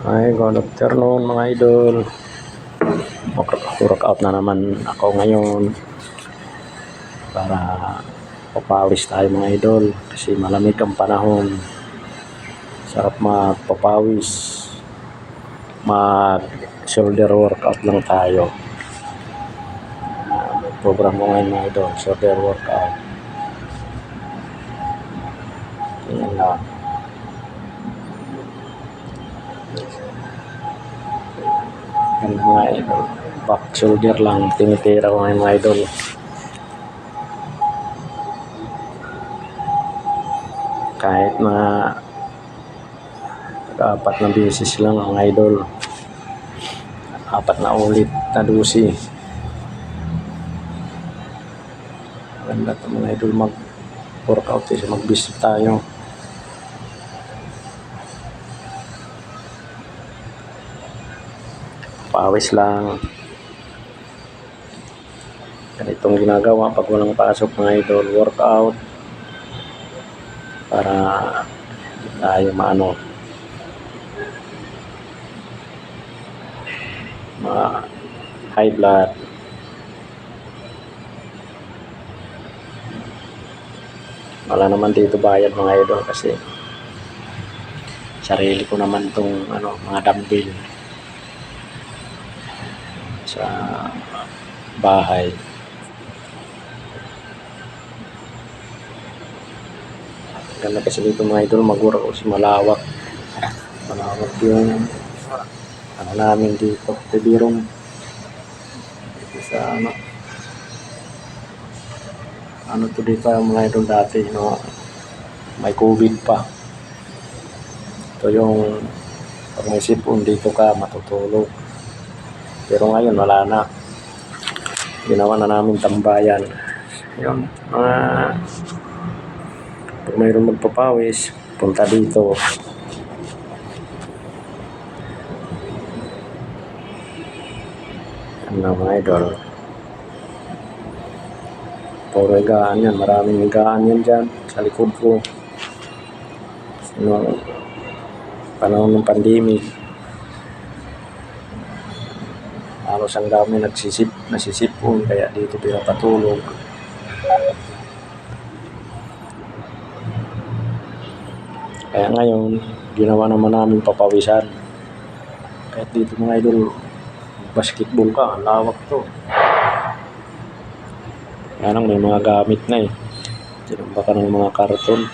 Ay, good afternoon mga idol. Mag-workout na naman ako ngayon para papawis tayo mga idol kasi malamig ang panahon. Sarap magpapawis. Mag shoulder workout lang tayo. Program ko ngayon mga idol, shoulder workout. Yan lang. Yan mga idol, back shoulder lang tinitira ko ngayon mga idol. Kahit mga 4 na beses lang ang idol, 4 na ulit na dosi. Maganda ito mga idol, mag workout kasi mag-visit tayo. Pawis lang. Ganitong ginagawa pag walang pasok mga idol, workout para tayo high blood. Wala naman dito bayad mga idol kasi sarili ko naman tong mga dumbbell sa bahay. Ganda kasi dito mga idol, mag-workout kasi malawak yung namin dito, TV room dito sa to dito mga idol dati, may COVID pa. Ito yung pag may sipon dito ka matutulog, pero ngayon wala na, ginawa na namin tambayan. Yun, pag mayroon magpapawis, punta dito. Yan mga idol, puro higaan yan, maraming higaan yan dyan sa likod ko. Noong panahon ng pandemic, halos ang dami nasisipon, kaya dito pinapatulog. Kaya ngayon, ginawa naman namin papawisan. Kahit dito mga idol, basketball ka, ang lawak to. Kaya lang may mga gamit na tinambaka ng mga karton.